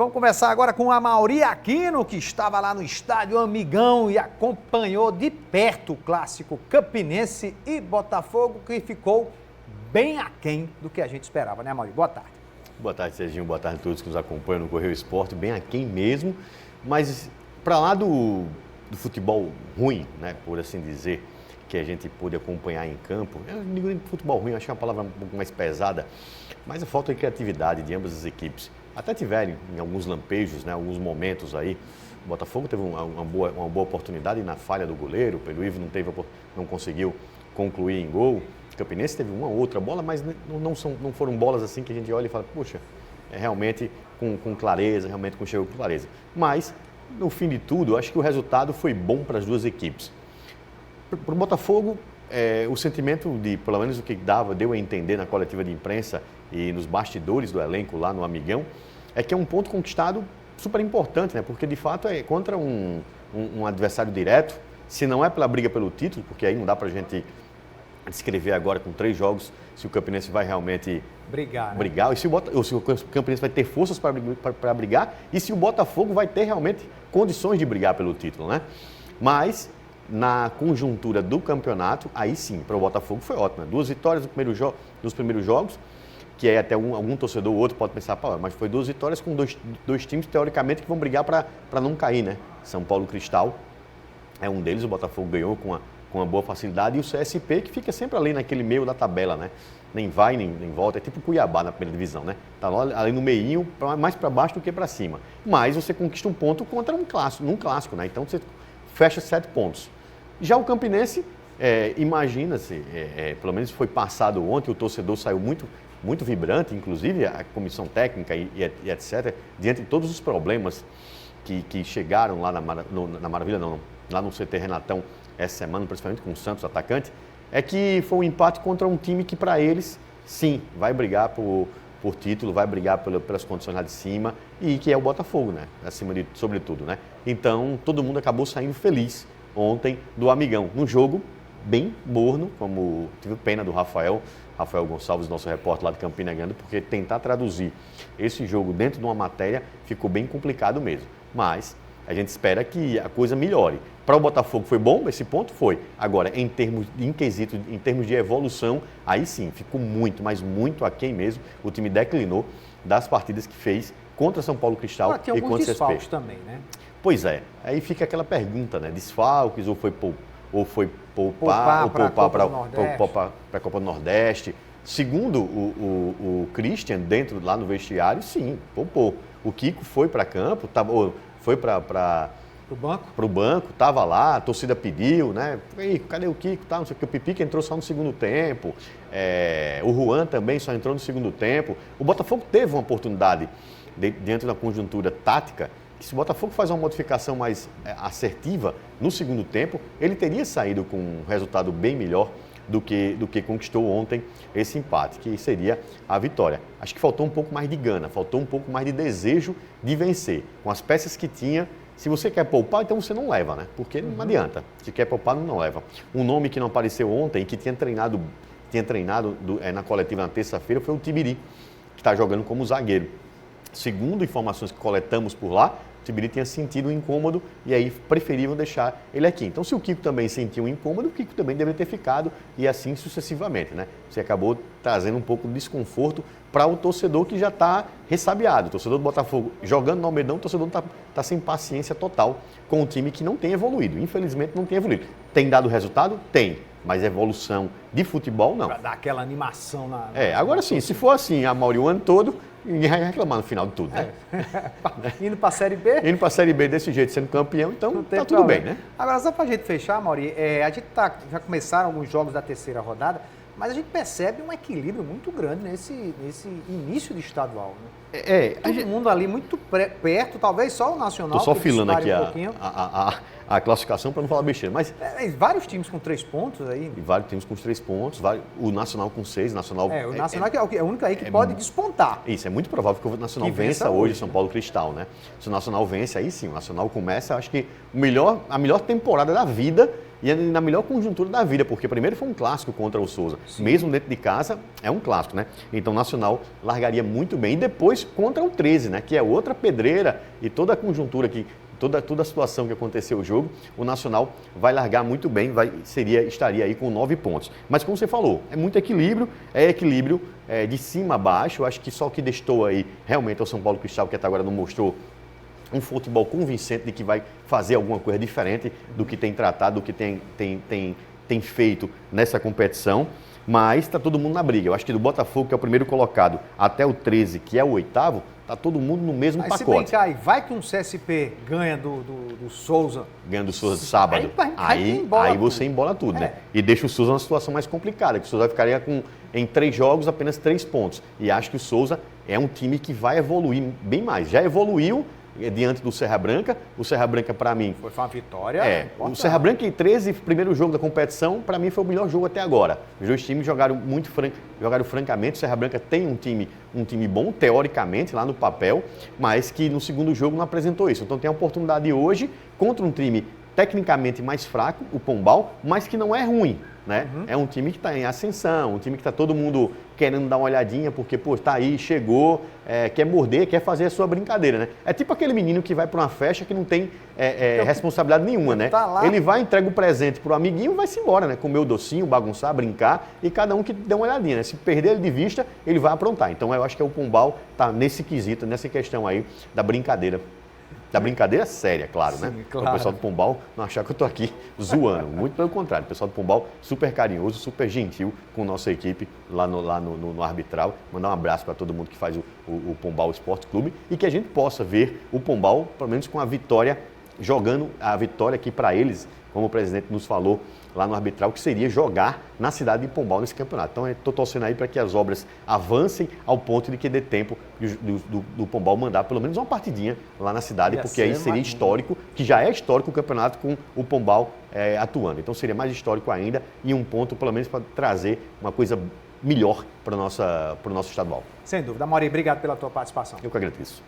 vamos conversar agora com a Mauri Aquino, que estava lá no estádio Amigão e acompanhou de perto o clássico Campinense e Botafogo, que ficou bem aquém do que a gente esperava, né, Mauri? Boa tarde. Boa tarde, Serginho. Boa tarde a todos que nos acompanham no Correio Esporte. Bem aquém mesmo, mas para lá do futebol ruim, né, por assim dizer, que a gente pôde acompanhar em campo, eu não digo futebol ruim, acho que é uma palavra um pouco mais pesada, mas a falta de criatividade de ambas as equipes. Até tiveram em alguns lampejos, né, alguns momentos aí. O Botafogo teve uma boa oportunidade na falha do goleiro, o Pedro Ivo não conseguiu concluir em gol. O Campinense teve uma outra bola, mas não foram bolas assim que a gente olha e fala, puxa, é realmente com clareza, realmente com cheiro de clareza. Mas, no fim de tudo, acho que o resultado foi bom para as duas equipes. Para o Botafogo, o sentimento de, pelo menos o que deu a entender na coletiva de imprensa e nos bastidores do elenco lá no Amigão, é que é um ponto conquistado super importante, né? Porque de fato é contra um adversário direto, se não é pela briga pelo título, porque aí não dá para a gente descrever agora com 3 jogos se o Campinense vai realmente brigar, né? ou se o Campinense vai ter forças para brigar e se o Botafogo vai ter realmente condições de brigar pelo título, né? Mas na conjuntura do campeonato, aí sim, para o Botafogo foi ótimo. 2 vitórias nos primeiros jogos, que aí até algum torcedor ou outro pode pensar, mas foi 2 vitórias com dois times, teoricamente, que vão brigar para não cair, né? São Paulo Cristal é um deles, o Botafogo ganhou com uma boa facilidade, e o CSP, que fica sempre ali naquele meio da tabela, né? Nem vai, nem volta, é tipo o Cuiabá na primeira divisão, né? Tá ali no meinho, mais para baixo do que para cima. Mas você conquista um ponto contra num clássico, né? Então você fecha 7 pontos. Já o Campinense, imagina-se, pelo menos foi passado ontem, o torcedor saiu muito vibrante, inclusive a comissão técnica e etc., diante de todos os problemas que chegaram lá na Maravilha, lá no CT Renatão essa semana, principalmente com o Santos, atacante, é que foi um empate contra um time que para eles, sim, vai brigar por título, vai brigar pelas condições lá de cima, e que é o Botafogo, né? Sobretudo, né? Então, todo mundo acabou saindo feliz ontem do Amigão, num jogo bem morno, como tive pena do Rafael Gonçalves, nosso repórter lá de Campina Grande, porque tentar traduzir esse jogo dentro de uma matéria ficou bem complicado mesmo. Mas a gente espera que a coisa melhore. Para o Botafogo foi bom, esse ponto foi. Agora, em termos de evolução, aí sim, ficou muito, mas muito aquém mesmo. O time declinou das partidas que fez contra São Paulo Cristal e contra o CSP. Também, né? Pois é, aí fica aquela pergunta, né? Desfalques ou foi poupar para a Copa do Nordeste. Segundo o Christian, lá no vestiário, sim, poupou. O Kiko foi para campo, foi para o banco, estava lá, a torcida pediu, né? Cadê o Kiko? Não sei o que, o Pipica entrou só no segundo tempo, o Juan também só entrou no segundo tempo. O Botafogo teve uma oportunidade dentro da conjuntura tática, que se o Botafogo faz uma modificação mais assertiva no segundo tempo, ele teria saído com um resultado bem melhor do que conquistou ontem esse empate, que seria a vitória. Acho que faltou um pouco mais de gana, faltou um pouco mais de desejo de vencer. Com as peças que tinha, se você quer poupar, então você não leva, né? Porque não adianta. Se quer poupar, não leva. Um nome que não apareceu ontem, que tinha treinado na coletiva na terça-feira, foi o Tibiri, que está jogando como zagueiro. Segundo informações que coletamos por lá, o Tibiri tinha sentido um incômodo e aí preferiram deixar ele aqui. Então, se o Kiko também sentiu um incômodo, o Kiko também deveria ter ficado e assim sucessivamente, né? Você acabou trazendo um pouco de desconforto para o torcedor que já está ressabiado. O torcedor do Botafogo jogando no Almedão, o torcedor está sem paciência total com um time que não tem evoluído. Infelizmente, não tem evoluído. Tem dado resultado? Tem. Mas evolução de futebol, não. Para dar aquela animação agora sim, se for assim, a Mauri o ano todo, ninguém vai reclamar no final de tudo, né? Indo para a Série B? Indo para a Série B desse jeito, sendo campeão, então tá tudo bem, né? Agora, só para a gente fechar, Mauri, a gente já começaram alguns jogos da terceira rodada, mas a gente percebe um equilíbrio muito grande nesse início de estadual, né? Todo mundo ali muito perto, talvez só o Nacional. Estou só filando aqui a classificação para não falar besteira, mas... vários times com 3 pontos aí. E vários times com 3 pontos, o Nacional com 6, o Nacional... O Nacional é a única aí que pode despontar. Isso, é muito provável que o Nacional vença hoje o São Paulo Cristal, né? Se o Nacional vence, aí sim, o Nacional começa, acho que a melhor temporada da vida e na melhor conjuntura da vida, porque primeiro foi um clássico contra o Souza. Sim. Mesmo dentro de casa, é um clássico, né? Então o Nacional largaria muito bem. E depois contra o 13, né? Que é outra pedreira e toda a conjuntura que toda a situação que aconteceu o jogo, o Nacional vai largar muito bem, estaria aí com 9 pontos. Mas como você falou, é muito equilíbrio, de cima a baixo. Eu acho que só o que destoa aí realmente é o São Paulo Cristal, que até agora não mostrou um futebol convincente de que vai fazer alguma coisa diferente do que tem tratado, do que tem feito nessa competição. Mas está todo mundo na briga. Eu acho que do Botafogo, que é o primeiro colocado, até o 13, que é o 8º, está todo mundo no mesmo pacote. Se brincar aí, vai que um CSP ganha do Souza. Ganha do Souza sábado. Aí você embola tudo, né? E deixa o Souza numa situação mais complicada, que o Souza ficaria em 3 jogos apenas 3 pontos. E acho que o Souza é um time que vai evoluir bem mais. Já evoluiu diante do Serra Branca. O Serra Branca, para mim... Foi uma vitória. O Serra Branca em 13, primeiro jogo da competição, para mim foi o melhor jogo até agora. Os dois times jogaram francamente. O Serra Branca tem um time bom, teoricamente, lá no papel, mas que no segundo jogo não apresentou isso. Então tem a oportunidade hoje contra um time tecnicamente mais fraco, o Pombal, mas que não é ruim, né? Uhum. É um time que está em ascensão, um time que está todo mundo querendo dar uma olhadinha, porque, está aí, chegou, quer morder, quer fazer a sua brincadeira, né? É tipo aquele menino que vai para uma festa que não tem responsabilidade nenhuma, né? Tá lá. Ele vai, entrega o presente pro amiguinho e vai-se embora, né? Comer o docinho, bagunçar, brincar, e cada um que dê uma olhadinha, né? Se perder ele de vista, ele vai aprontar. Então, eu acho que o Pombal está nesse quesito, nessa questão aí da brincadeira. Da brincadeira séria, claro, né? Claro. O pessoal do Pombal não achar que eu estou aqui zoando. Muito pelo contrário. O pessoal do Pombal super carinhoso, super gentil com nossa equipe lá no arbitral. Mandar um abraço para todo mundo que faz o Pombal Esporte Clube e que a gente possa ver o Pombal, pelo menos com a vitória, jogando a vitória aqui para eles, como o presidente nos falou lá no arbitral, que seria jogar na cidade de Pombal nesse campeonato. Então, estou torcendo aí para que as obras avancem ao ponto de que dê tempo do Pombal mandar pelo menos uma partidinha lá na cidade, porque aí seria histórico, que já é histórico o campeonato com o Pombal atuando. Então, seria mais histórico ainda e um ponto, pelo menos, para trazer uma coisa melhor para o nosso estadual. Sem dúvida. Amaury, obrigado pela tua participação. Eu que agradeço.